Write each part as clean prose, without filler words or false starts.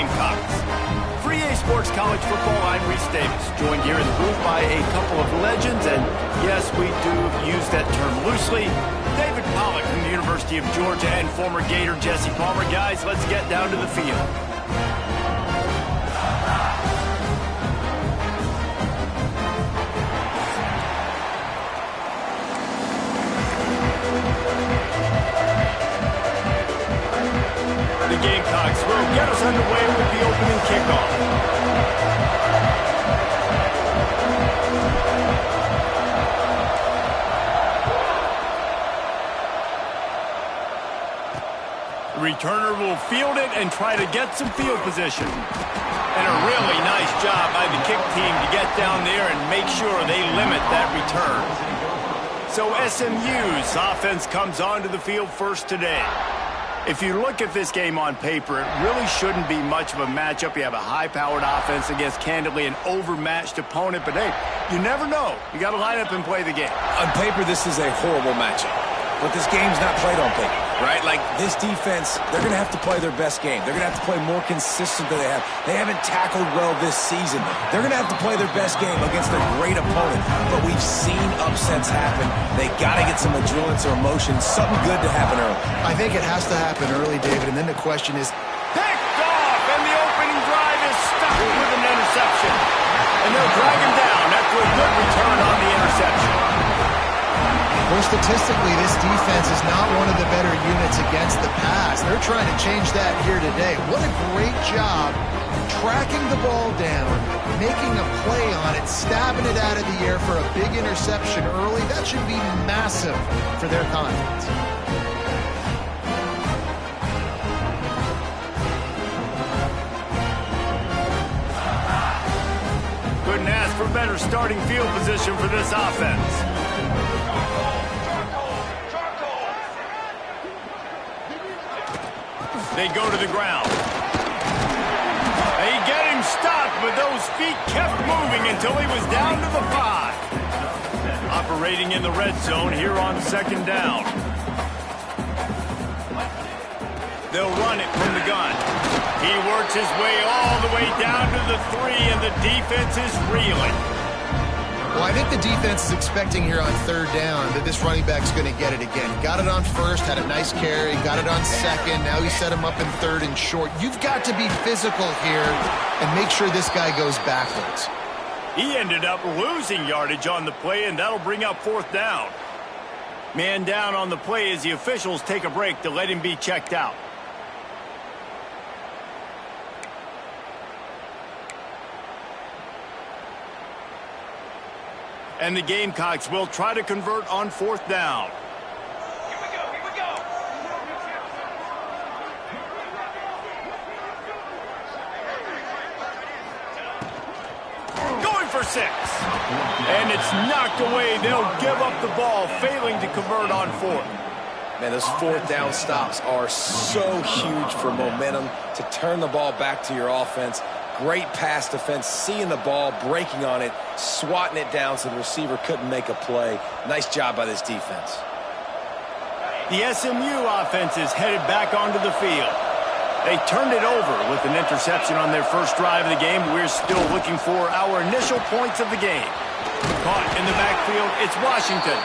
Gamecocks. For EA Sports College Football, I'm Reese Davis, joined here in the booth by a couple of legends, and yes, we do use that term loosely. David Pollack from the University of Georgia and former Gator Jesse Palmer. Guys, let's get down to the field. The Gamecocks will get us underway with the opening kickoff. The returner will field it and try to get some field position. And a really nice job by the kick team to get down there and make sure they limit that return. So SMU's offense comes onto the field first today. If you look at this game on paper, it really shouldn't be much of a matchup. You have a high-powered offense against, candidly, an overmatched opponent. But, hey, you never know. You got to line up and play the game. On paper, this is a horrible matchup. But this game's not played on paper, right? Like, this defense, they're going to have to play their best game. They're going to have to play more consistent than they have. They haven't tackled well this season. They're going to have to play their best game against a great opponent. But we've seen upsets happen. They got to get some adrenaline or emotion, something good to happen early. I think it has to happen early, David, and then the question is... Picked off, and the opening drive is stuck with an interception. And they'll drag him down after a good return on the interception. Well, statistically, this defense is not one of the better units against the pass. They're trying to change that here today. What a great job tracking the ball down, making a play on it, stabbing it out of the air for a big interception early. That should be massive for their confidence. Couldn't ask for better starting field position for this offense. They go to the ground. They get him stopped, but those feet kept moving until he was down to the 5. Operating in the red zone here on second down. They'll run it from the gun. He works his way all the way down to the 3, and the defense is reeling. Well, I think the defense is expecting here on third down that this running back's going to get it again. Got it on first, had a nice carry, got it on second. Now he set him up in third and short. You've got to be physical here and make sure this guy goes backwards. He ended up losing yardage on the play, and that'll bring up fourth down. Man down on the play as the officials take a break to let him be checked out. And the Gamecocks will try to convert on fourth down. Here we go. Going for 6. And it's knocked away. They'll give up the ball, failing to convert on fourth. Man, those fourth down stops are so huge for momentum to turn the ball back to your offense. Great pass defense, seeing the ball, breaking on it, swatting it down so the receiver couldn't make a play. Nice job by this defense. The SMU offense is headed back onto the field. They turned it over with an interception on their first drive of the game. We're still looking for our initial points of the game. Caught in the backfield, it's Washington.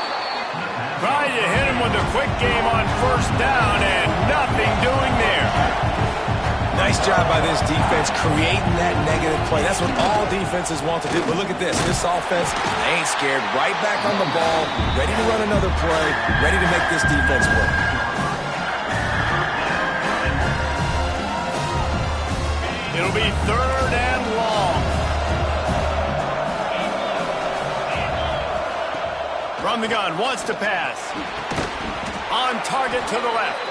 Trying to hit him with a quick game on first down, and nothing doing there. Nice job by this defense creating that negative play. That's what all defenses want to do. But look at this. This offense, they ain't scared. Right back on the ball, ready to run another play, ready to make this defense work. It'll be third and long. From the gun, wants to pass. On target to the left.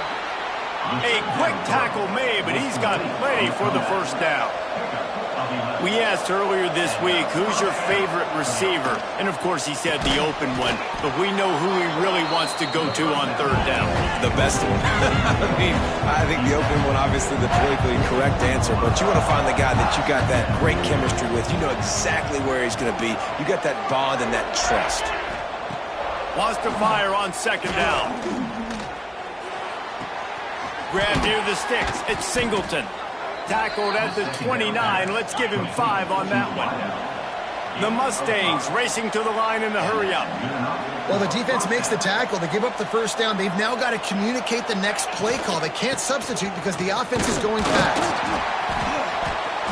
A quick tackle made, but he's got plenty for the first down. We asked earlier this week, who's your favorite receiver? And, of course, he said the open one, but we know who he really wants to go to on third down. The best one. I think the open one, obviously the politically correct answer, but you want to find the guy that you got that great chemistry with. You know exactly where he's going to be. You got that bond and that trust. Wants to fire on second down. Grab near the sticks. It's Singleton. tackled at the 29. Let's give him 5 on that one. The Mustangs racing to the line in the hurry-up. Well, the defense makes the tackle. They give up the first down. They've now got to communicate the next play call. They can't substitute because the offense is going fast.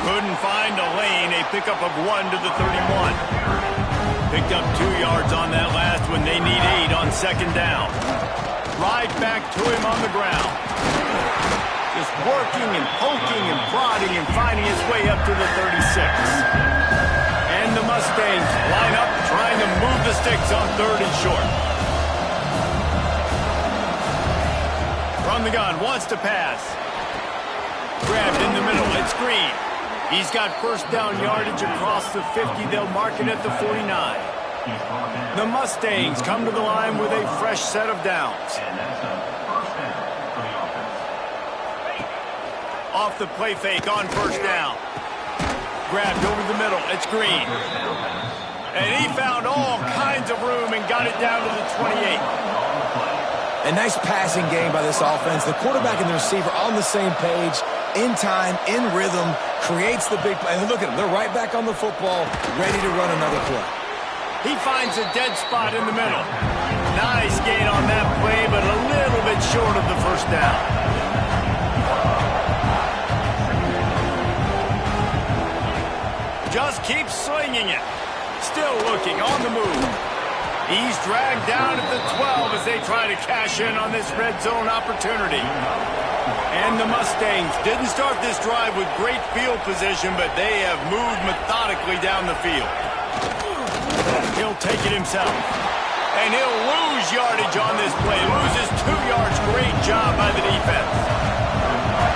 Couldn't find a lane. A pickup of 1 to the 31. Picked up 2 yards on that last one. They need 8 on second down. Right back to him on the ground. Just working and poking and prodding and finding his way up to the 36. And the Mustangs line up trying to move the sticks on 3rd and short. From the gun, wants to pass. Grabbed in the middle, it's Green. He's got first down yardage across the 50. They'll mark it at the 49. The Mustangs come to the line with a fresh set of downs. Off the play fake on first down. Grabbed over the middle. It's Green. And he found all kinds of room and got it down to the 28. A nice passing game by this offense. The quarterback and the receiver on the same page, in time, in rhythm, creates the big play. And look at them. They're right back on the football, ready to run another play. He finds a dead spot in the middle. Nice gain on that play, but a little bit short of the first down. Just keeps slinging it. Still looking on the move. He's dragged down at the 12 as they try to cash in on this red zone opportunity. And the Mustangs didn't start this drive with great field position, but they have moved methodically down the field. He'll take it himself. And he'll lose yardage on this play. Loses 2 yards. Great job by the defense.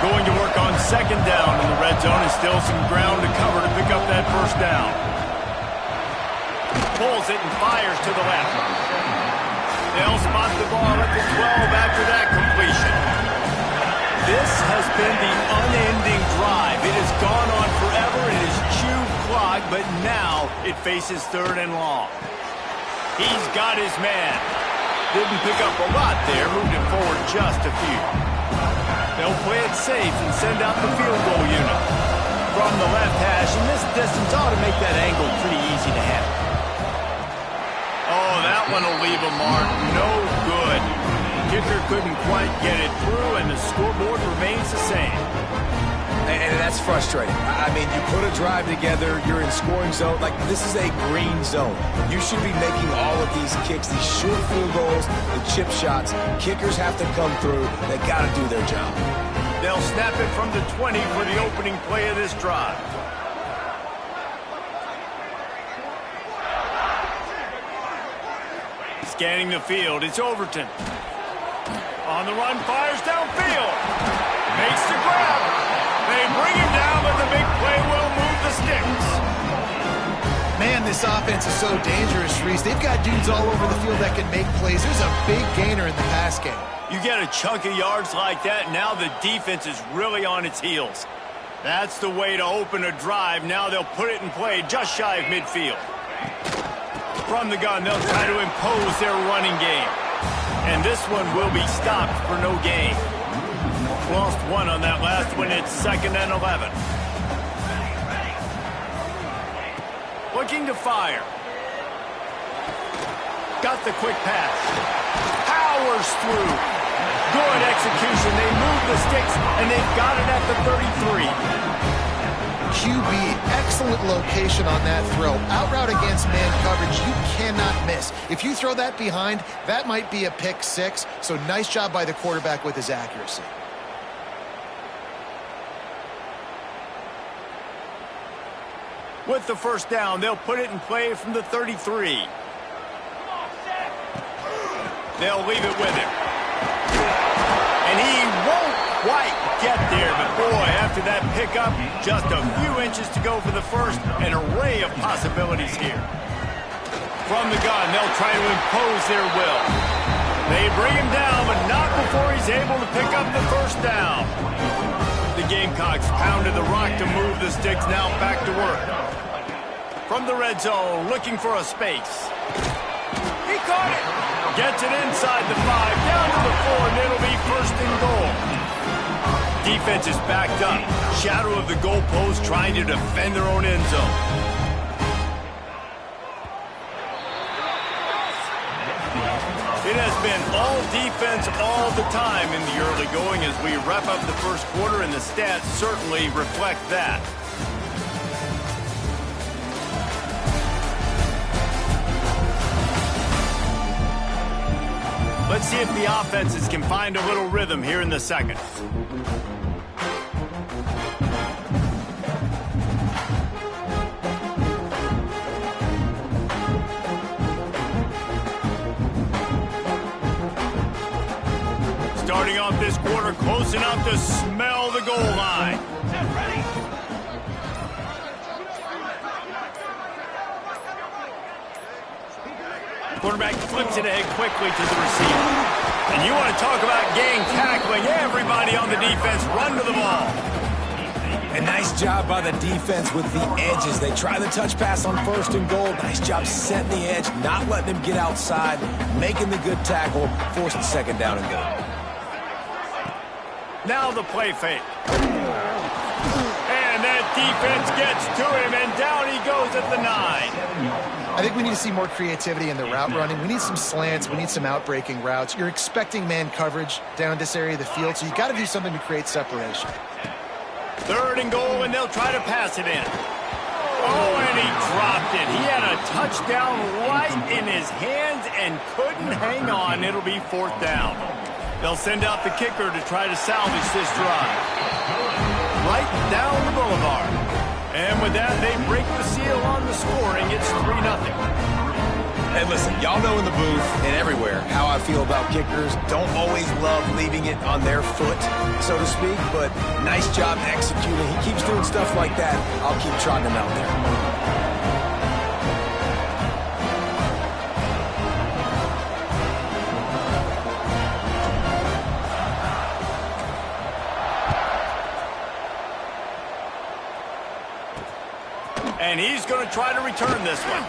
Going to work on second down in the red zone and still some ground to cover to pick up that first down. Pulls it and fires to the left. They'll spot the ball at the 12 after that completion. This has been the unending drive. It has gone on forever. It has chewed clock, but now it faces 3rd and long. He's got his man. Didn't pick up a lot there. Moved it forward just a few. They'll play it safe and send out the field goal unit. From the left hash, and this distance ought to make that angle pretty easy to handle. Oh, that one will leave a mark. No good. Kicker couldn't quite get it through, and the scoreboard remains the same. And that's frustrating. I mean, you put a drive together, you're in scoring zone. Like, this is a green zone. You should be making all of these kicks, these short field goals, the chip shots. Kickers have to come through. They got to do their job. They'll snap it from the 20 for the opening play of this drive. Scanning the field, it's Overton. On the run, fires downfield. Makes the grab. They bring him down, but the big play will move the sticks. Man, this offense is so dangerous, Reese. They've got dudes all over the field that can make plays. There's a big gainer in the pass game. You get a chunk of yards like that, now the defense is really on its heels. That's the way to open a drive. Now they'll put it in play just shy of midfield. From the gun, they'll try to impose their running game. And this one will be stopped for no gain. Lost 1 on that last one. It's 2nd and 11. Looking to fire. Got the quick pass. Powers through. Good execution. They move the sticks, and they've got it at the 33. QB, excellent location on that throw. Out route against man coverage, you cannot miss. If you throw that behind, that might be a pick 6. So nice job by the quarterback with his accuracy. With the first down, they'll put it in play from the 33. They'll leave it with him. And he won't quite get there, but boy, after that pickup, just a few inches to go for the first. An array of possibilities here. From the gun, they'll try to impose their will. They bring him down, but not before he's able to pick up the first down. The Gamecocks pounded the rock to move the sticks, now back to work. From the red zone, looking for a space. He caught it. Gets it inside the 5, down to the 4, and it'll be 1st and goal. Defense is backed up. Shadow of the goalpost trying to defend their own end zone. It has been all defense all the time in the early going as we wrap up the first quarter, and the stats certainly reflect that. Let's see if the offenses can find a little rhythm here in the second. Starting off this quarter close enough to smell the goal line. Quarterback flips it ahead quickly to the receiver. And you want to talk about gang tackling. Everybody on the defense run to the ball. A nice job by the defense with the edges. They try the touch pass on 1st and goal. Nice job setting the edge, not letting him get outside, making the good tackle, forced the 2nd down and goal. Now the play fake. And that defense gets to him, and down he goes at the 9. I think we need to see more creativity in the route running. We need some slants. We need some out-breaking routes. You're expecting man coverage down this area of the field, so you got to do something to create separation. 3rd and goal, and they'll try to pass it in. Oh, and he dropped it. He had a touchdown right in his hands and couldn't hang on. It'll be 4th down. They'll send out the kicker to try to salvage this drive. Right down the boulevard. And with that, they break the seal on the scoring. It's 3-0. And listen, y'all know in the booth and everywhere how I feel about kickers. Don't always love leaving it on their foot, so to speak, but nice job executing. He keeps doing stuff like that. I'll keep trotting him out there. And he's going to try to return this one.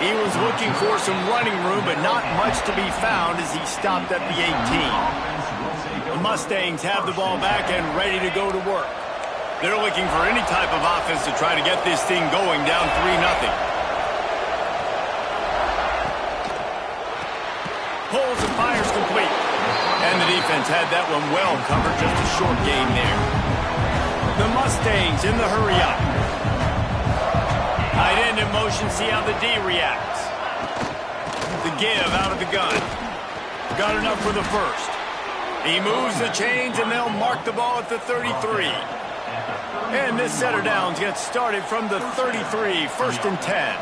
He was looking for some running room, but not much to be found as he stopped at the 18. The Mustangs have the ball back and ready to go to work. They're looking for any type of offense to try to get this thing going, down 3-0. Pulls and fires complete. And the defense had that one well covered, just a short gain there. The Mustangs in the hurry-up. Tight end in motion, see how the D reacts. The give out of the gun. Got enough for the first. He moves the chains, and they'll mark the ball at the 33. And this set of downs gets started from the 33, 1st and 10.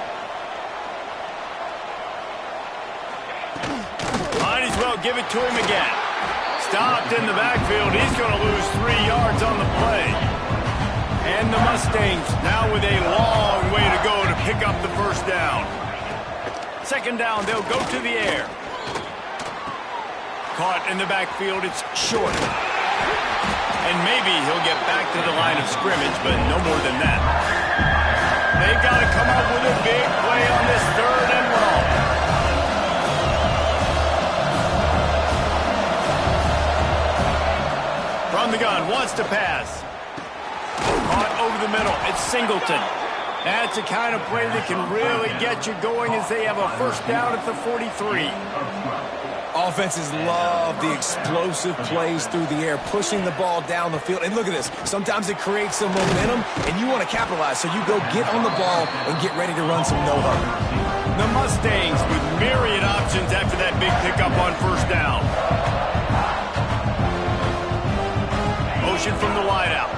Might as well give it to him again. Stopped in the backfield. He's going to lose 3 yards on the play. And the Mustangs now with a long way to go to pick up the 1st down. 2nd down, they'll go to the air. Caught in the backfield, it's short. And maybe he'll get back to the line of scrimmage, but no more than that. They've got to come up with a big play on this 3rd and long. From the gun, wants to pass. Caught over the middle. It's Singleton. That's the kind of play that can really get you going as they have a 1st down at the 43. Offenses love the explosive plays through the air, pushing the ball down the field. And look at this. Sometimes it creates some momentum, and you want to capitalize. So you go get on the ball and get ready to run some no-huddle. The Mustangs with myriad options after that big pickup on 1st down. Motion from the wideout.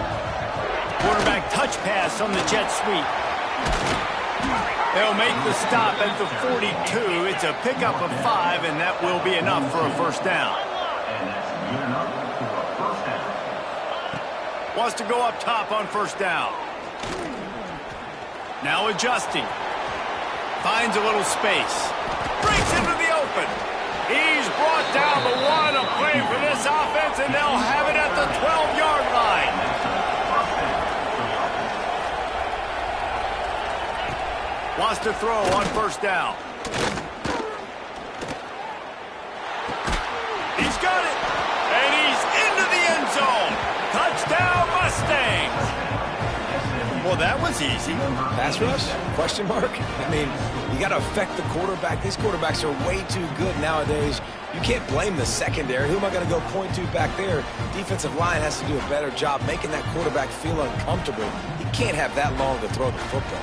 Quarterback touch pass on the jet sweep. They'll make the stop at the 42. It's a pickup of 5, and that will be enough for a 1st down. Wants to go up top on 1st down. Now adjusting. Finds a little space. Breaks into the open. He's brought down the 1, a play for this offense, and they'll have it at the 12-yard line. Wants to throw on 1st down. He's got it. And he's into the end zone. Well, that was easy. Pass rush? Question mark? I mean, you got to affect the quarterback. These quarterbacks are way too good nowadays. You can't blame the secondary. Who am I going to go point to back there? Defensive line has to do a better job making that quarterback feel uncomfortable. He can't have that long to throw the football.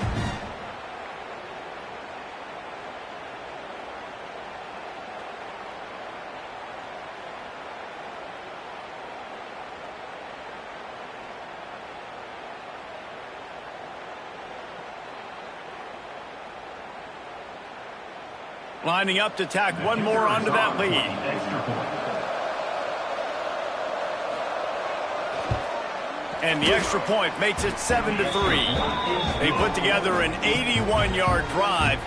Lining up to tack one more onto that lead. And the extra point makes it 7-3. They put together an 81-yard drive,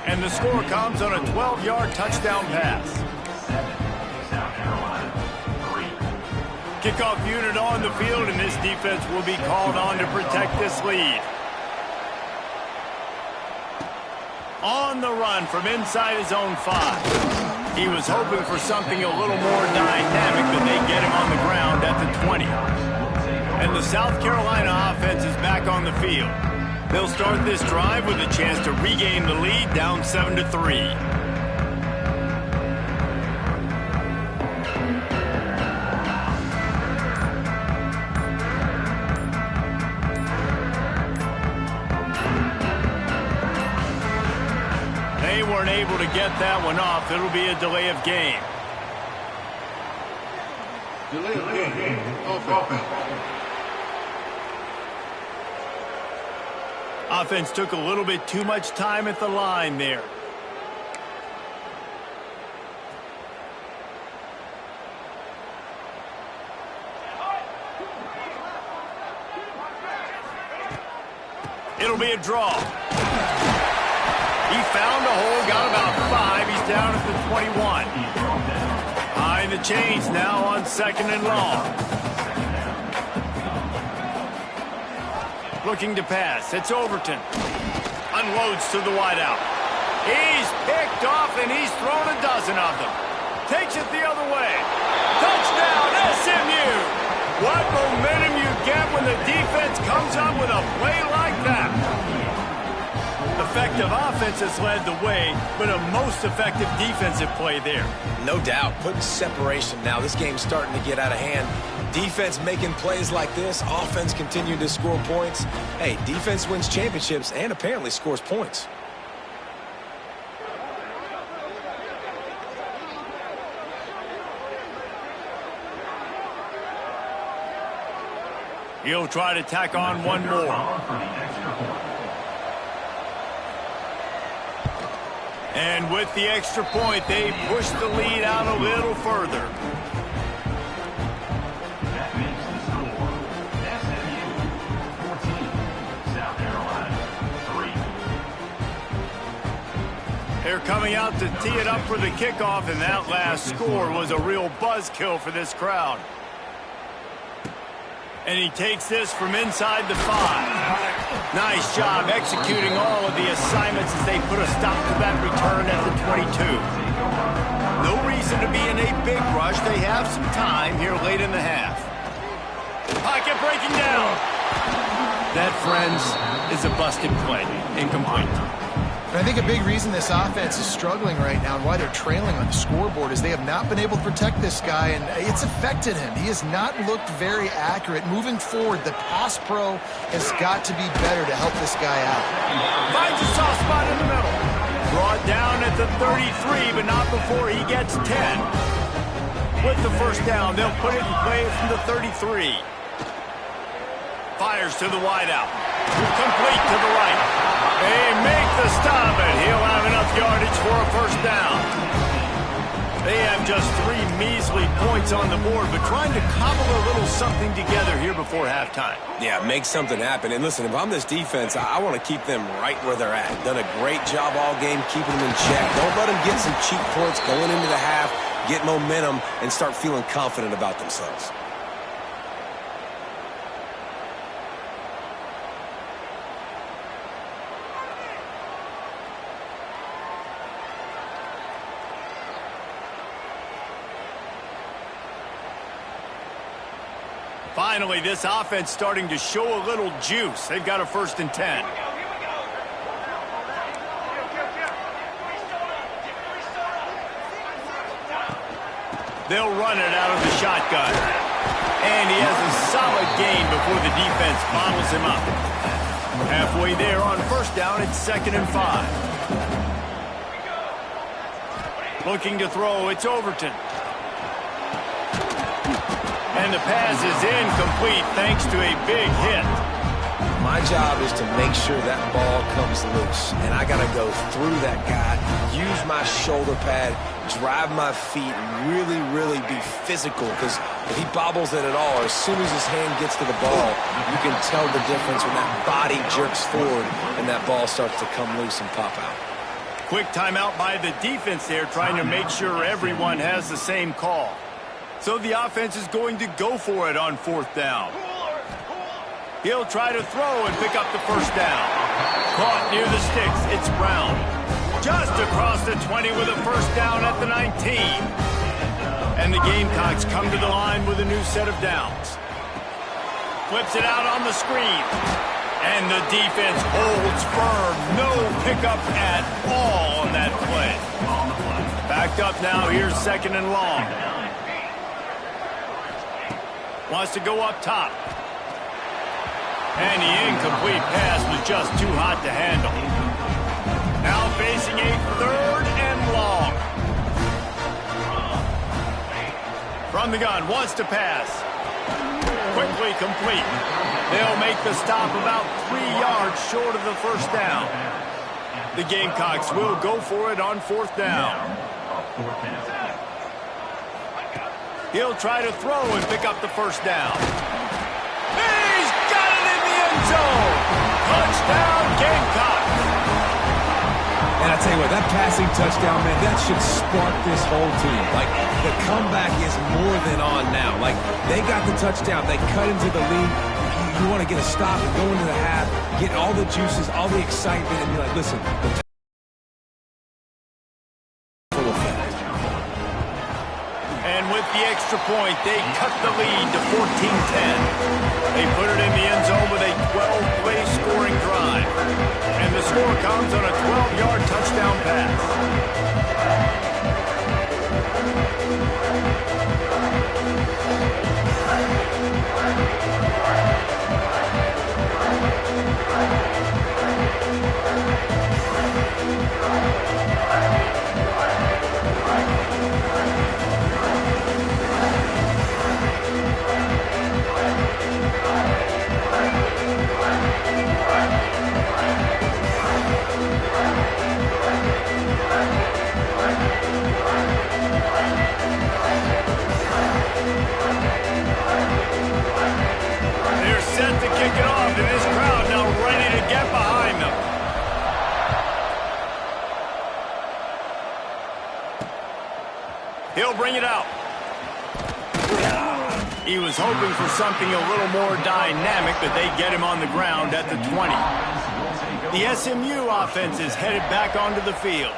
and the score comes on a 12-yard touchdown pass. Kickoff unit on the field, and this defense will be called on to protect this lead. On the run from inside his own 5. He was hoping for something a little more dynamic, but they get him on the ground at the 20. And the South Carolina offense is back on the field. They'll start this drive with a chance to regain the lead, down 7-3. They weren't able to get that one off. It'll be a delay of game. Delay of game. Offense. Offense took a little bit too much time at the line there. It'll be a draw. He found a hole, got about 5. He's down at the 21. Behind the chains now on 2nd and long. Looking to pass. It's Overton. Unloads to the wideout. He's picked off, and he's thrown a dozen of them. Takes it the other way. Touchdown, SMU! What momentum you get when the defense comes up with a play like that. Effective offense has led the way, but a most effective defensive play there. No doubt. Putting separation now. This game's starting to get out of hand. Defense making plays like this. Offense continuing to score points. Hey, defense wins championships and apparently scores points. He'll try to tack on one more. And with the extra point, they push the lead out a little further. That makes the score SMU 14, South Carolina 3. They're coming out to tee it up for the kickoff, and that last score was a real buzzkill for this crowd. And he takes this from inside the 5. Nice job executing all of the assignments as they put a stop to that return at the 22. No reason to be in a big rush. They have some time here late in the half. Pocket breaking down. That, friends, is a busted play. Incomplete. And I think a big reason this offense is struggling right now and why they're trailing on the scoreboard is they have not been able to protect this guy, and it's affected him. He has not looked very accurate. Moving forward, the pass pro has got to be better to help this guy out. Finds a soft spot in the middle. Brought down at the 33, but not before he gets 10. With the first down, they'll put it in play from the 33. Fires to the wideout. Complete to the right. They make the stop, and he'll have enough yardage for a first down. They have just 3 measly points on the board, but trying to cobble a little something together here before halftime. Yeah, make something happen. And listen, if I'm this defense, I want to keep them right where they're at. Done a great job all game keeping them in check. Don't let them get some cheap points going into the half, get momentum, and start feeling confident about themselves. Finally, this offense starting to show a little juice. They've got a 1st and 10. They'll run it out of the shotgun. And he has a solid gain before the defense bottles him up. Halfway there on 1st down, it's 2nd and 5. Looking to throw, it's Overton. And the pass is incomplete thanks to a big hit. My job is to make sure that ball comes loose. And I got to go through that guy, use my shoulder pad, drive my feet, and really be physical. Because if he bobbles it at all, or as soon as his hand gets to the ball, you can tell the difference when that body jerks forward and that ball starts to come loose and pop out. Quick timeout by the defense there, trying to make sure everyone has the same call. So the offense is going to go for it on 4th down. He'll try to throw and pick up the 1st down. Caught near the sticks, it's Brown. Just across the 20 with a 1st down at the 19. And the Gamecocks come to the line with a new set of downs. Flips it out on the screen. And the defense holds firm. No pickup at all on that play. Backed up now, here's 2nd and long. Wants to go up top. And the incomplete pass was just too hot to handle. Now facing a 3rd and long. From the gun, wants to pass. Quickly complete. They'll make the stop about 3 yards short of the 1st down. The Gamecocks will go for it on 4th down. He'll try to throw and pick up the 1st down. He's got it in the end zone. Touchdown, Gamecocks. And I tell you what, that passing touchdown, man, that should spark this whole team. Like, the comeback is more than on now. Like, they got the touchdown. They cut into the lead. You want to get a stop and go into the half, get all the juices, all the excitement, and be like, listen, and with the extra point, they cut the lead to 14-10. They put it in the end zone with a 12-play scoring drive. And the score comes on a 12-yard touchdown pass. They're set to kick it off, and this crowd now ready to get behind them. He'll bring it out. He was hoping for something a little more dynamic, but they get him on the ground at the 20. The SMU offense is headed back onto the field.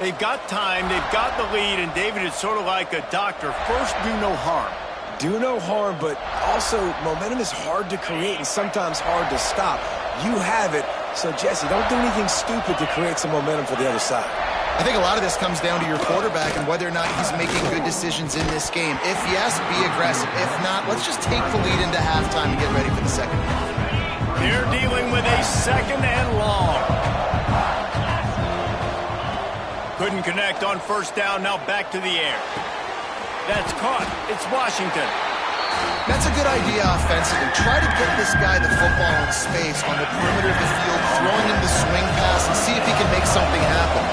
They've got time, they've got the lead, and David is sort of like a doctor. First, do no harm. Do no harm, but also momentum is hard to create and sometimes hard to stop. You have it, so Jesse, don't do anything stupid to create some momentum for the other side. I think a lot of this comes down to your quarterback and whether or not he's making good decisions in this game. If yes, be aggressive. If not, let's just take the lead into halftime and get ready for the second half. They're dealing with a 2nd and long. Couldn't connect on 1st down, now back to the air. That's caught. It's Washington. That's a good idea offensively. Try to get this guy the football in space on the perimeter of the field, throwing him the swing pass, and see if he can make something happen.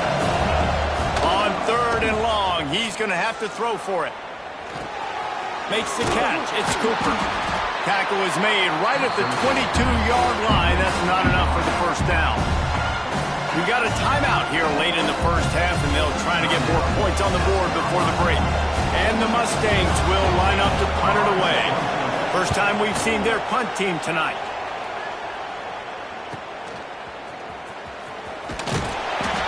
On 3rd and long, he's going to have to throw for it. Makes the catch. It's Cooper. Tackle is made right at the 22-yard line. That's not enough for the 1st down. We got a timeout here late in the 1st half, and they'll try to get more points on the board before the break. And the Mustangs will line up to punt it away. First time we've seen their punt team tonight.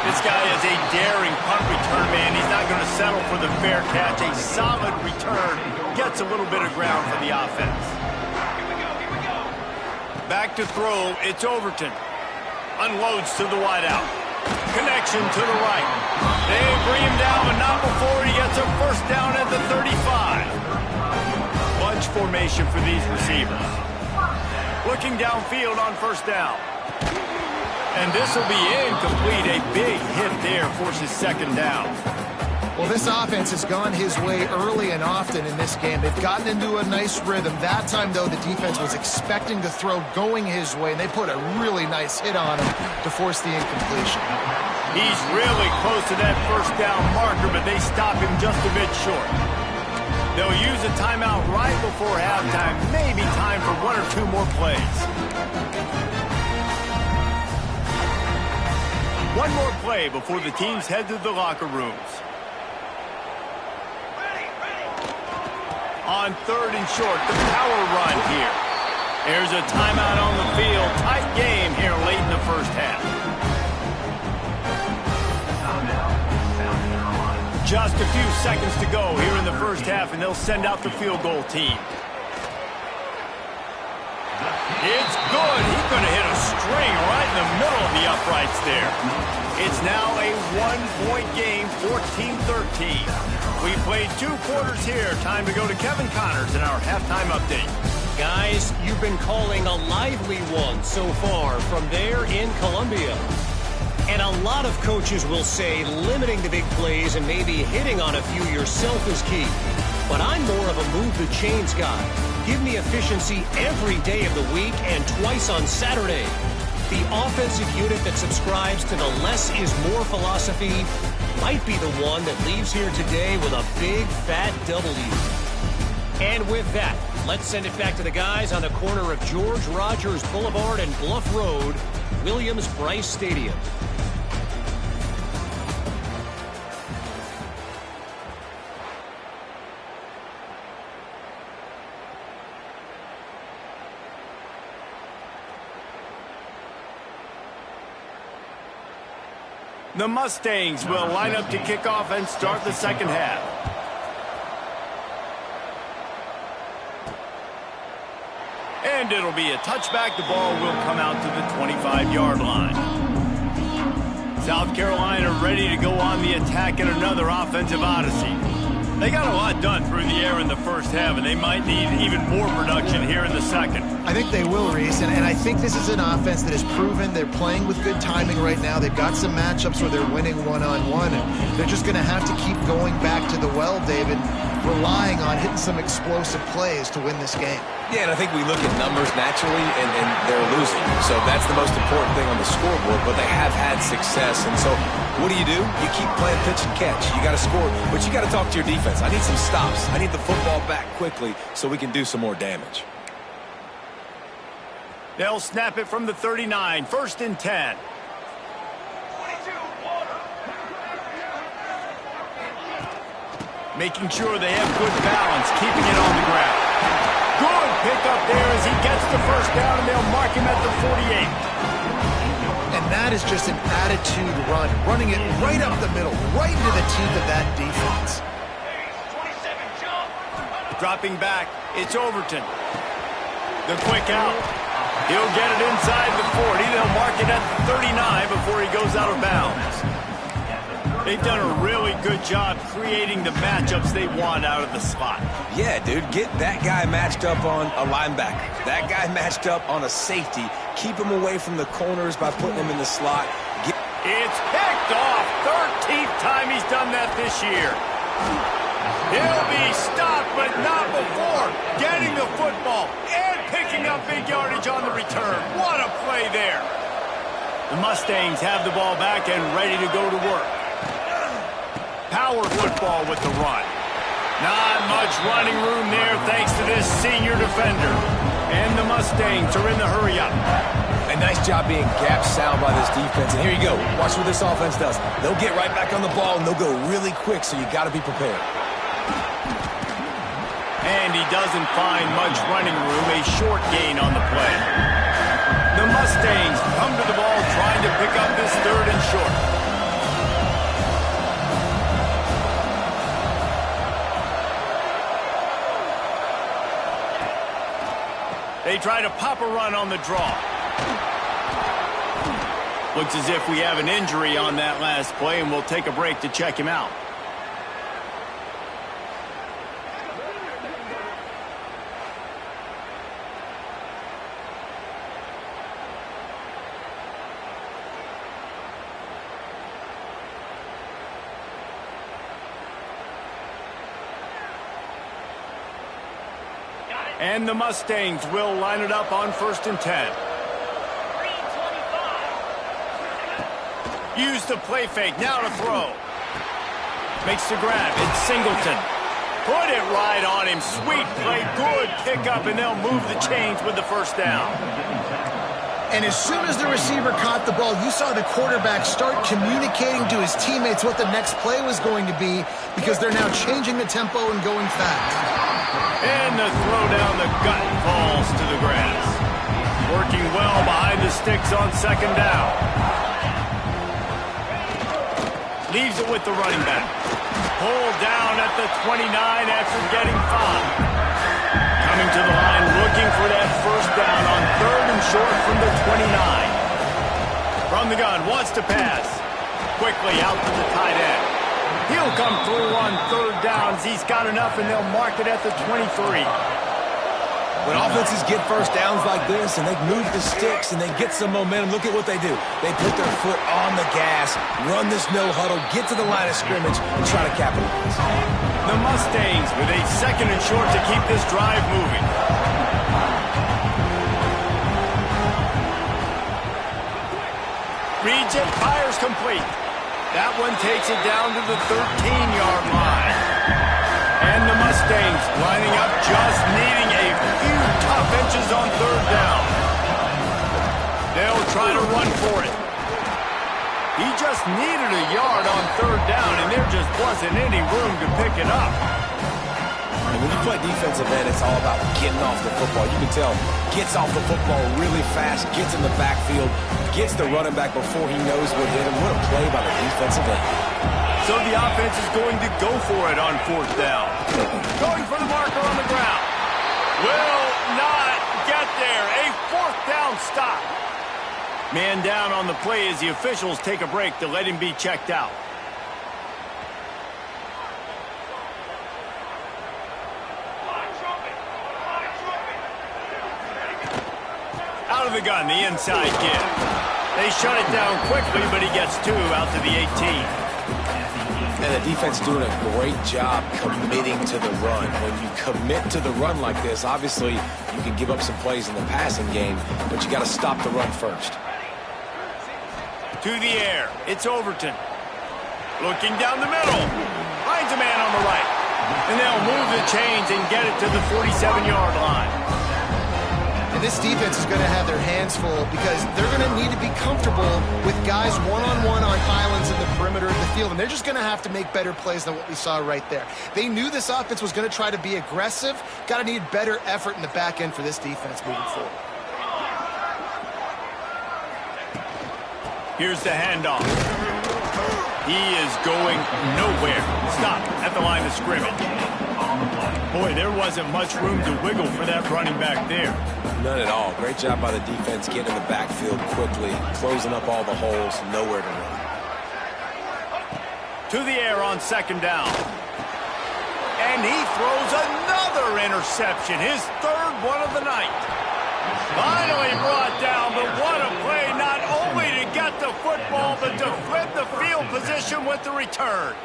This guy is a daring punt return man. He's not going to settle for the fair catch. A solid return. Gets a little bit of ground for the offense. Back to throw, it's Overton. Unloads to the wideout. Connection to the right. They bring him down, but not before he gets a first down at the 35. Bunch formation for these receivers. Looking downfield on first down. And this will be incomplete. A big hit there forces second down. Well, this offense has gone his way early and often in this game. They've gotten into a nice rhythm. That time, though, the defense was expecting the throw going his way, and they put a really nice hit on him to force the incompletion. He's really close to that first down marker, but they stop him just a bit short. They'll use a timeout right before halftime. Maybe time for one or two more plays. One more play before the teams head to the locker rooms. On third and short, the power run here. There's a timeout on the field. Tight game here late in the first half. Just a few seconds to go here in the first half, and they'll send out the field goal team. It's good. He's going to hit a string right in the middle of the uprights there. It's now a one-point game, 14-13. We played 2 quarters here. Time to go to Kevin Connors in our halftime update. Guys, you've been calling a lively one so far from there in Columbia. And a lot of coaches will say limiting the big plays and maybe hitting on a few yourself is key. But I'm more of a move the chains guy. Give me efficiency every day of the week and twice on Saturday. The offensive unit that subscribes to the less is more philosophy might be the one that leaves here today with a big fat W. And with that, let's send it back to the guys on the corner of George Rogers Boulevard and Bluff Road, Williams-Brice Stadium. The Mustangs will line up to kick off and start the second half. And it'll be a touchback. The ball will come out to the 25-yard line. South Carolina ready to go on the attack in another offensive odyssey. They got a lot done through the air in the first half, and they might need even more production here in the second. I think they will, Reese, and I think this is an offense that has proven they're playing with good timing right now. They've got some matchups where they're winning one-on-one, and they're just going to have to keep going back to the well, David, relying on hitting some explosive plays to win this game. Yeah, and I think we look at numbers naturally, and they're losing. So that's the most important thing on the scoreboard, but they have had success. And so what do? You keep playing pitch and catch. You got to score, but you got to talk to your defense. I need some stops. I need the football back quickly so we can do some more damage. They'll snap it from the 39, 1st and 10. Making sure they have good balance, keeping it on the ground. Good pickup there as he gets the first down, and they'll mark him at the 48. And that is just an attitude run, running it right up the middle, right into the teeth of that defense. 27 jump. Dropping back, it's Overton. The quick out. He'll get it inside the 40. They'll mark it at the 39 before he goes out of bounds. They've done a really good job creating the matchups they want out of the slot. Yeah, dude, get that guy matched up on a linebacker. That guy matched up on a safety. Keep him away from the corners by putting him in the slot. It's picked off. 13th time he's done that this year. He'll be stopped, but not before getting the football and picking up big yardage on the return. What a play there. The Mustangs have the ball back and ready to go to work. Power football with the run. Not much running room there thanks to this senior defender. And the Mustangs are in the hurry-up. A nice job being gap sound by this defense. And here you go. Watch what this offense does. They'll get right back on the ball, and they'll go really quick, so you got to be prepared. And he doesn't find much running room. A short gain on the play. The Mustangs come to the ball trying to pick up this 3rd and short. They They try to pop a run on the draw. Looks as if we have an injury on that last play, and we'll take a break to check him out. And the Mustangs will line it up on 1st and 10. Use the play fake, now to throw. Makes the grab, it's Singleton. Put it right on him, sweet play, good pickup, and they'll move the chains with the first down. And as soon as the receiver caught the ball, you saw the quarterback start communicating to his teammates what the next play was going to be, because they're now changing the tempo and going fast. And the throw down the gut falls to the grass. Working well behind the sticks on 2nd down. Leaves it with the running back. Pulled down at the 29 after getting 5. Coming to the line, looking for that first down on 3rd and short from the 29. From the gun, wants to pass. Quickly out to the tight end. He'll come through on 3rd downs. He's got enough, and they'll mark it at the 23. When offenses get first downs like this and they move the sticks and they get some momentum, look at what they do. They put their foot on the gas, run this no huddle, get to the line of scrimmage, and try to capitalize. The Mustangs with a 2nd and short to keep this drive moving. Reads it, fires complete. That one takes it down to the 13-yard line. And the Mustangs lining up, just needing a few tough inches on 3rd down. They'll try to run for it. He just needed a yard on 3rd down, and there just wasn't any room to pick it up. And when you play defensive end, it's all about getting off the football. You can tell, gets off the football really fast, gets in the backfield, gets the running back before he knows what hit him. What a play by the defensive end. So the offense is going to go for it on 4th down. Going for the marker on the ground. Will not get there. A 4th down stop. Man down on the play as the officials take a break to let him be checked out. Out of the gun, the inside kid. They shut it down quickly, but he gets 2 out to the 18. And the defense doing a great job committing to the run. When you commit to the run like this, obviously you can give up some plays in the passing game, but you got to stop the run first. To the air, it's Overton. Looking down the middle. Finds a man on the right. And they'll move the chains and get it to the 47-yard line. And this defense is going to have their hands full because they're going to need to be comfortable with guys one-on-one on islands in the perimeter of the field. And they're just going to have to make better plays than what we saw right there. They knew this offense was going to try to be aggressive. Got to need better effort in the back end for this defense moving forward. Here's the handoff. He is going nowhere. Stop at the line of scrimmage. Boy, there wasn't much room to wiggle for that running back there. None at all. Great job by the defense getting in the backfield quickly, closing up all the holes, nowhere to run. To the air on 2nd down. And he throws another interception, his 3rd one of the night. Finally brought down, but what a play, not only to get the football, but to flip the field position with the return.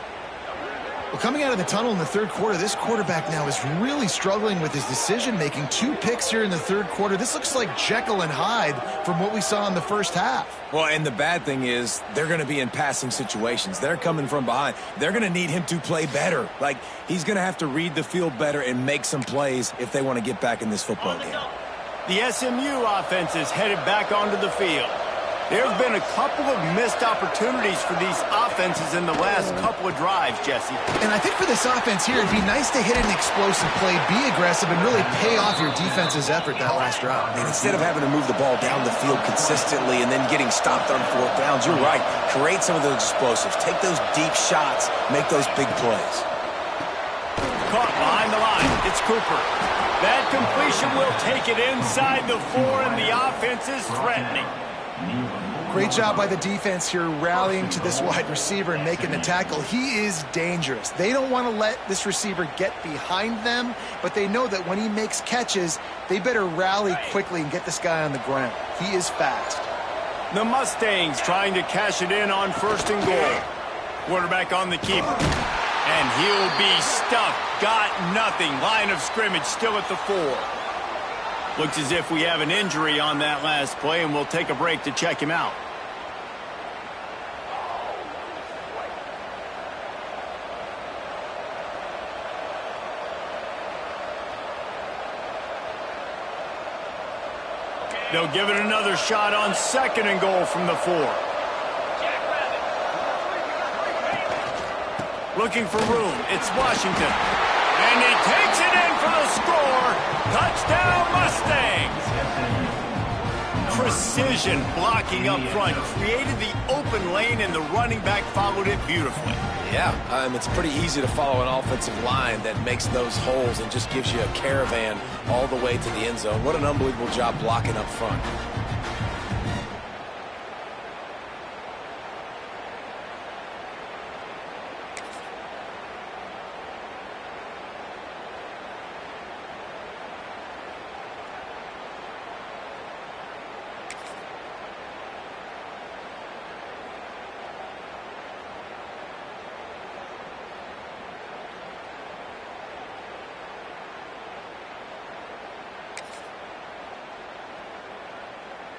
Well, coming out of the tunnel in the 3rd quarter, this quarterback now is really struggling with his decision-making. 2 picks here in the 3rd quarter. This looks like Jekyll and Hyde from what we saw in the first half. Well, and the bad thing is they're going to be in passing situations. They're coming from behind. They're going to need him to play better. Like, he's going to have to read the field better and make some plays if they want to get back in this football game. The SMU offense is headed back onto the field. There's been a couple of missed opportunities for these offenses in the last couple of drives, Jesse. And I think for this offense here, it'd be nice to hit an explosive play, be aggressive, and really pay off your defense's effort that last drive. And instead of having to move the ball down the field consistently and then getting stopped on 4th downs, you're right. Create some of those explosives. Take those deep shots. Make those big plays. Caught behind the line. line. It's Cooper. That completion will take it inside the 4, and the offense is threatening. Great job by the defense here rallying to this wide receiver and making the tackle. He is dangerous. They don't want to let this receiver get behind them, but they know that when he makes catches, they better rally quickly and get this guy on the ground. He is fast. The Mustangs trying to cash it in on 1st and goal. Quarterback on the keeper. And he'll be stuffed. Got nothing. Line of scrimmage still at the 4. Looks as if we have an injury on that last play, and we'll take a break to check him out. They'll give it another shot on 2nd and goal from the 4. Looking for room. It's Washington. And he takes it in for the score. Touchdown, Mustangs. Precision blocking up front. Created the open lane, and the running back followed it beautifully. Yeah, it's pretty easy to follow an offensive line that makes those holes and just gives you a caravan all the way to the end zone. What an unbelievable job blocking up front.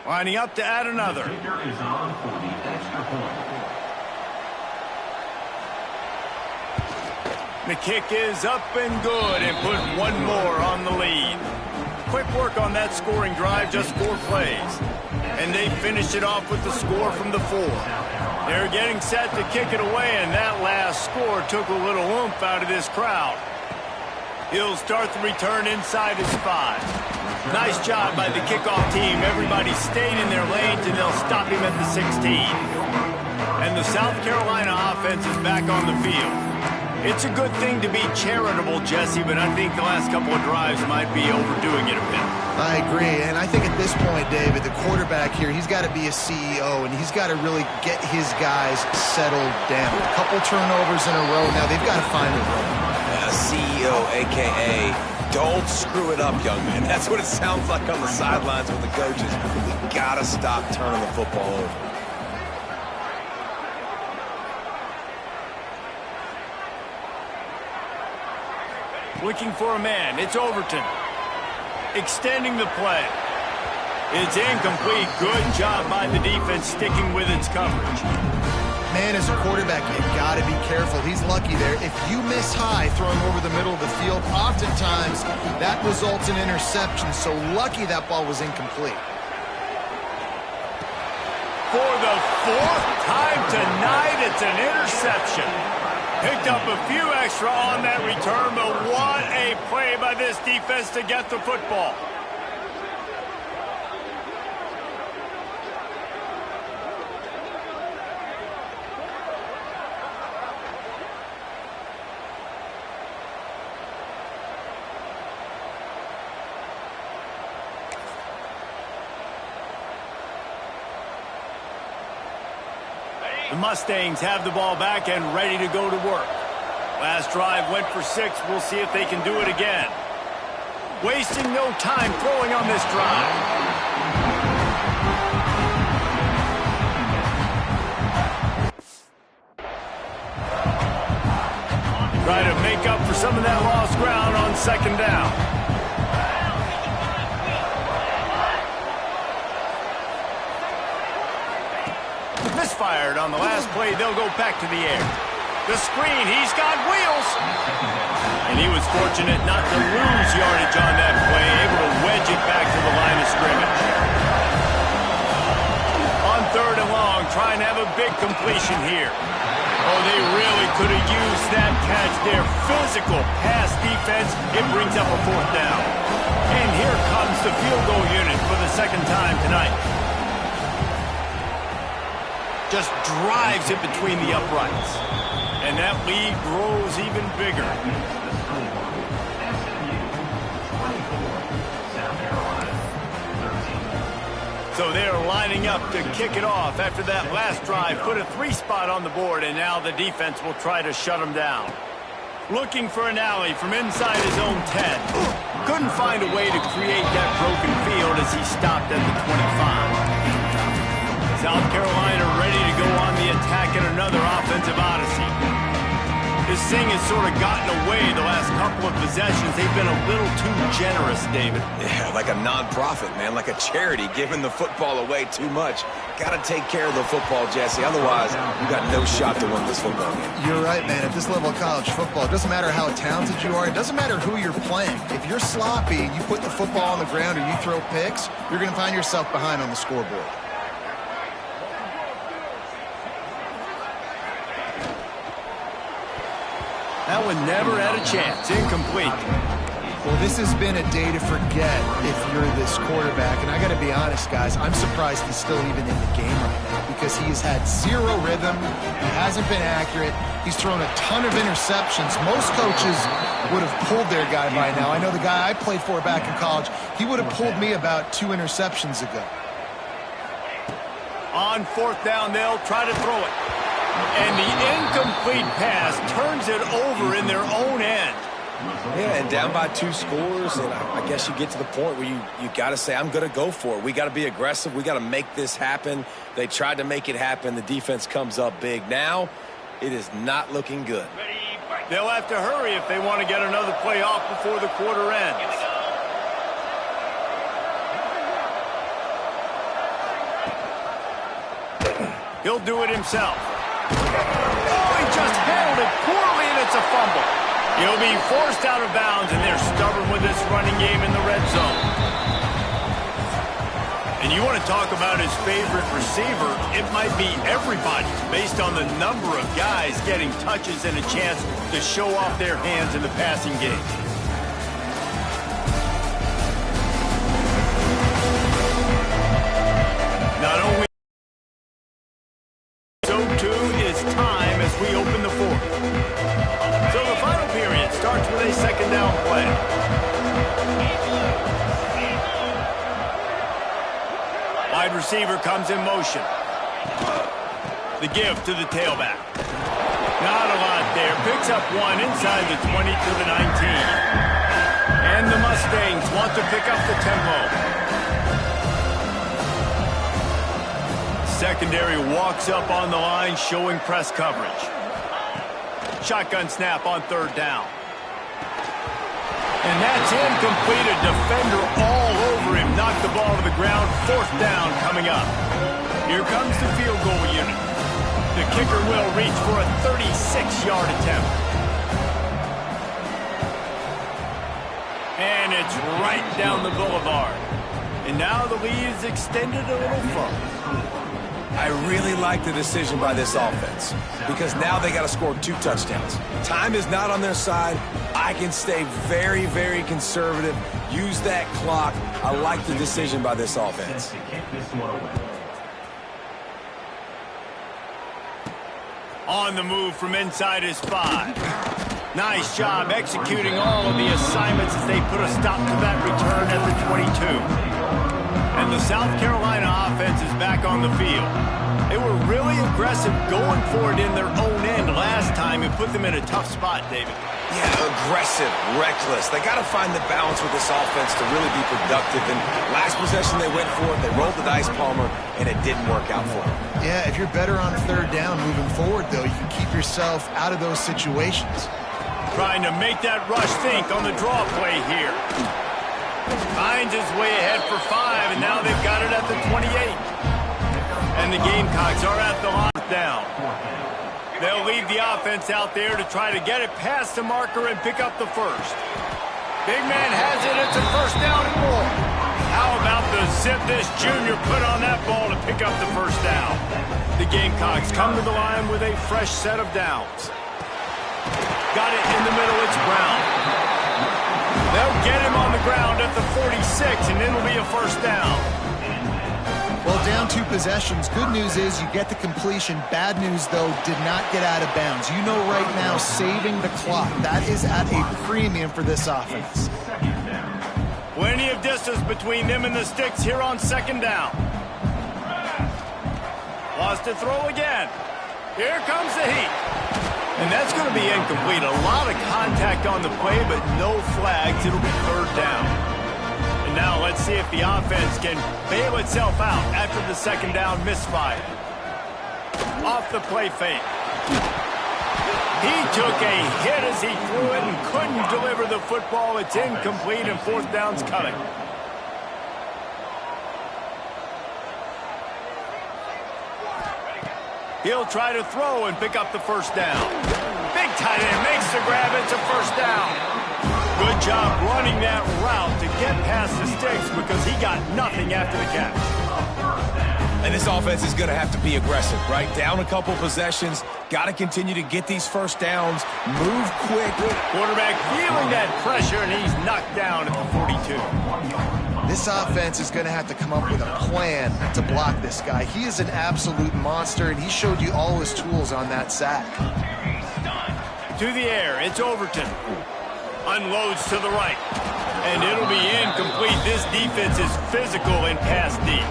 Lining up to add another. The kicker is on for the extra point. The kick is up and good, and put one more on the lead. Quick work on that scoring drive, just 4 plays. And they finish it off with the score from the 4. They're getting set to kick it away, and that last score took a little oomph out of this crowd. He'll start the return inside his 5. Nice job by the kickoff team. Everybody stayed in their lanes, and they'll stop him at the 16. And the South Carolina offense is back on the field. It's a good thing to be charitable, Jesse, but I think the last couple of drives might be overdoing it a bit. I agree, and I think at this point, David, the quarterback here, he's got to be a CEO, and he's got to really get his guys settled down. A couple turnovers in a row. Now they've got to find a rhythm. CEO, a.k.a. don't screw it up, young man. That's what it sounds like on the sidelines with the coaches. We got to stop turning the football over. Looking for a man. It's Overton. Extending the play. It's incomplete. Good job by the defense sticking with its coverage. Man, as a quarterback, you've got to be careful. He's lucky there. If you miss high throwing over the middle of the field, oftentimes that results in interception. So lucky that ball was incomplete. For the 4th time tonight, it's an interception. Picked up a few extra on that return, but what a play by this defense to get the football. The Mustangs have the ball back and ready to go to work. Last drive went for 6. We'll see if they can do it again. Wasting no time throwing on this drive. Try to make up for some of that lost ground on 2nd down. Misfired on the last play. They'll go back to the air. The screen. He's got wheels. And he was fortunate not to lose yardage on that play, able to wedge it back to the line of scrimmage. On 3rd and long, trying to have a big completion here. Oh, they really could have used that catch there. Physical pass defense. It brings up a 4th down. And here comes the field goal unit for the 2nd time tonight. Just drives it between the uprights. And that lead grows even bigger. So they're lining up to kick it off after that last drive. Put a 3-spot on the board, and now the defense will try to shut them down. Looking for an alley from inside his own 10. Couldn't find a way to create that broken field as he stopped at the 25. South Carolina ready to go on the attack in another offensive odyssey. This thing has sort of gotten away the last couple of possessions. They've been a little too generous, David. Yeah, like a non-profit, man, like a charity, giving the football away too much. Got to take care of the football, Jesse. Otherwise, you got no shot to win this football game. You're right, man. At this level of college football, it doesn't matter how talented you are. It doesn't matter who you're playing. If you're sloppy and you put the football on the ground or you throw picks, you're going to find yourself behind on the scoreboard. That one never had a chance. Incomplete. Well, this has been a day to forget if you're this quarterback. And I got to be honest, guys, I'm surprised he's still even in the game right now because he has had zero rhythm. He hasn't been accurate. He's thrown a ton of interceptions. Most coaches would have pulled their guy by now. I know the guy I played for back in college, he would have pulled me about 2 interceptions ago. On 4th down, they'll try to throw it. And the incomplete pass turns it over in their own end. Yeah, and down by 2 scores, and I guess you get to the point where you got to say, I'm going to go for it. We got to be aggressive. We got to make this happen. They tried to make it happen. The defense comes up big. Now, it is not looking good. They'll have to hurry if they want to get another play off before the quarter ends. He'll do it himself. Oh, he just handled it poorly, and it's a fumble. He'll be forced out of bounds, and they're stubborn with this running game in the red zone. And you want to talk about his favorite receiver, it might be everybody based on the number of guys getting touches and a chance to show off their hands in the passing game. Not only so too is time as we open the 4th. So the final period starts with a 2nd down play. Wide receiver comes in motion. The give to the tailback. Not a lot there. Picks up 1 inside the 20 to the 19. And the Mustangs want to pick up the tempo. Secondary walks up on the line, showing press coverage. Shotgun snap on 3rd down. And that's incomplete. A defender all over him. Knocked the ball to the ground. 4th down coming up. Here comes the field goal unit. The kicker will reach for a 36-yard attempt. And it's right down the boulevard. And now the lead is extended a little further. I really like the decision by this offense because now they got to score 2 touchdowns. Time is not on their side. I can stay very, very conservative. Use that clock. I like the decision by this offense. On the move from inside his 5. Nice job executing all of the assignments as they put a stop to that return at the 22. And the South Carolina offense is back on the field. They were really aggressive going for it in their own end last time and put them in a tough spot, David. Yeah, aggressive, reckless. They got to find the balance with this offense to really be productive. And last possession they went for it, they rolled the dice, Palmer, and it didn't work out for them. Yeah, if you're better on 3rd down moving forward, though, you can keep yourself out of those situations. Trying to make that rush think on the draw play here. Finds his way ahead for 5, and now they've got it at the 28. And the Gamecocks are at the line down. They'll leave the offense out there to try to get it past the marker and pick up the 1st. Big man has it. It's a 1st down and more. How about the zip this junior put on that ball to pick up the 1st down? The Gamecocks come to the line with a fresh set of downs. Got it in the middle. It's Brown. They'll get him on the ground at the 46, and it'll be a 1st down. Well, down 2 possessions. Good news is you get the completion. Bad news, though, did not get out of bounds. You know right now, saving the clock. That is at a premium for this offense. Plenty of distance between them and the sticks here on 2nd down. wants to throw again. Here comes the heat. And that's going to be incomplete. A lot of contact on the play, but no flags. It'll be third down. And now let's see if the offense can bail itself out after the second down misfire. Off the play fake. He took a hit as he threw it and couldn't deliver the football. It's incomplete, and fourth down's coming. He'll try to throw and pick up the first down. Big tight end makes the grab. It's a first down. Good job running that route to get past the sticks because he got nothing after the catch. And this offense is going to have to be aggressive, right? Down a couple possessions. Got to continue to get these first downs. Move quick. Quarterback feeling that pressure, and he's knocked down at the 42. This offense is going to have to come up with a plan to block this guy. He is an absolute monster, and he showed you all his tools on that sack. To the air, it's Overton. Unloads to the right. And it'll be incomplete. This defense is physical in pass deep.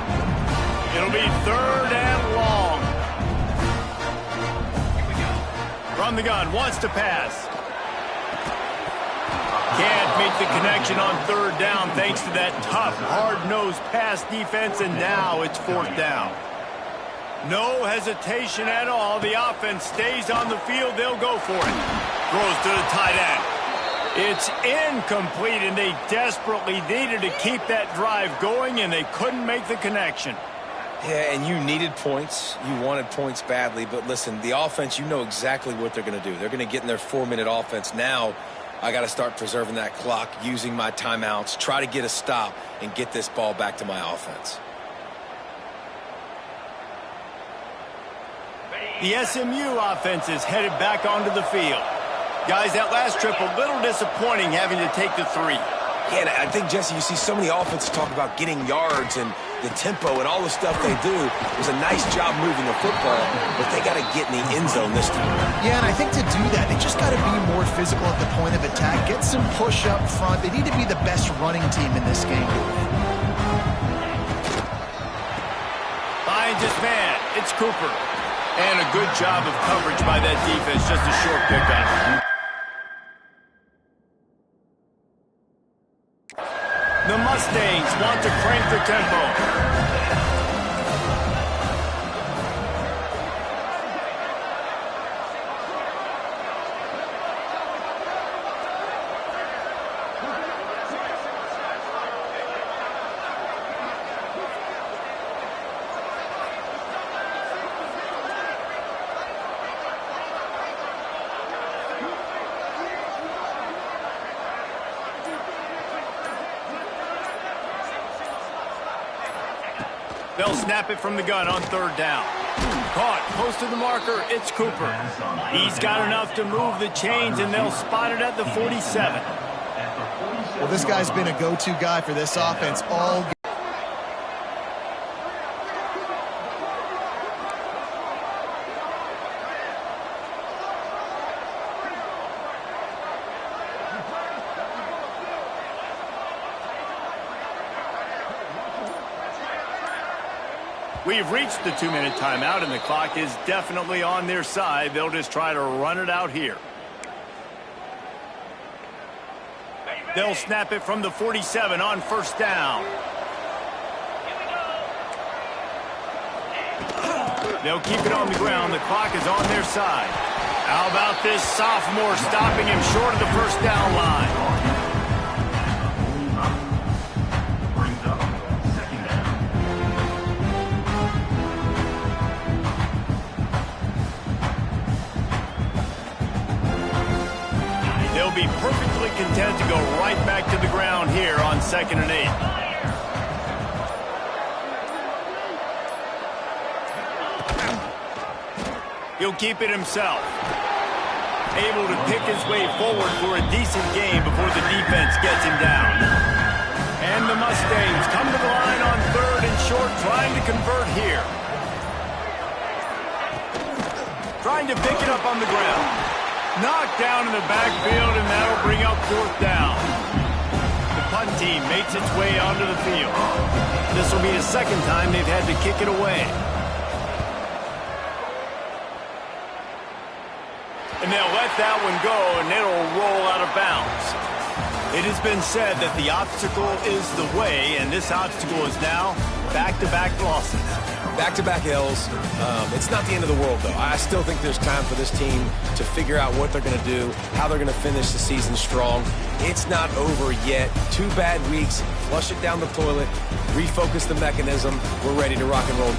It'll be third and long. From the gun, wants to pass. Can't make the connection on third down thanks to that tough, hard-nosed pass defense, and now it's fourth down. No hesitation at all. The offense stays on the field. They'll go for it. Throws to the tight end. It's incomplete, and they desperately needed to keep that drive going, and they couldn't make the connection. Yeah, and you needed points. You wanted points badly. But listen, the offense, you know exactly what they're going to do. They're going to get in their 4-minute offense. Now, I got to start preserving that clock, using my timeouts, try to get a stop, and get this ball back to my offense. The SMU offense is headed back onto the field. Guys, that last trip, a little disappointing having to take the 3. Yeah, and I think, Jesse, you see so many offenses talk about getting yards and the tempo and all the stuff they do. It was a nice job moving the football, but they got to get in the end zone this time. Yeah, and I think to do that, they just got to be more physical at the point of attack. Get some push up front. They need to be the best running team in this game. Finds his man. It's Cooper. And a good job of coverage by that defense. Just a short pickup. The Mustangs want to crank the tempo. They'll snap it from the gun on third down. Caught close to the marker. It's Cooper. He's got enough to move the chains, and they'll spot it at the 47. Well, this guy's been a go-to guy for this offense all game. We've reached the 2-minute timeout, and the clock is definitely on their side. They'll just try to run it out here. They'll snap it from the 47 on first down. They'll keep it on the ground. The clock is on their side. How about this sophomore stopping him short of the first down line? They'll be perfectly content to go right back to the ground here on 2nd and 8. He'll keep it himself. Able to pick his way forward for a decent game before the defense gets him down. And the Mustangs come to the line on 3rd and short, trying to convert here. Trying to pick it up on the ground. Knocked down in the backfield, and that'll bring up 4th down. The punt team makes its way onto the field. This will be the second time they've had to kick it away. And they'll let that one go, and it'll roll out of bounds. It has been said that the obstacle is the way, and this obstacle is now back-to-back losses. Back-to-back L's. It's not the end of the world, though. I still think there's time for this team to figure out what they're going to do, how they're going to finish the season strong. It's not over yet. 2 bad weeks. Flush it down the toilet. Refocus the mechanism. We're ready to rock and roll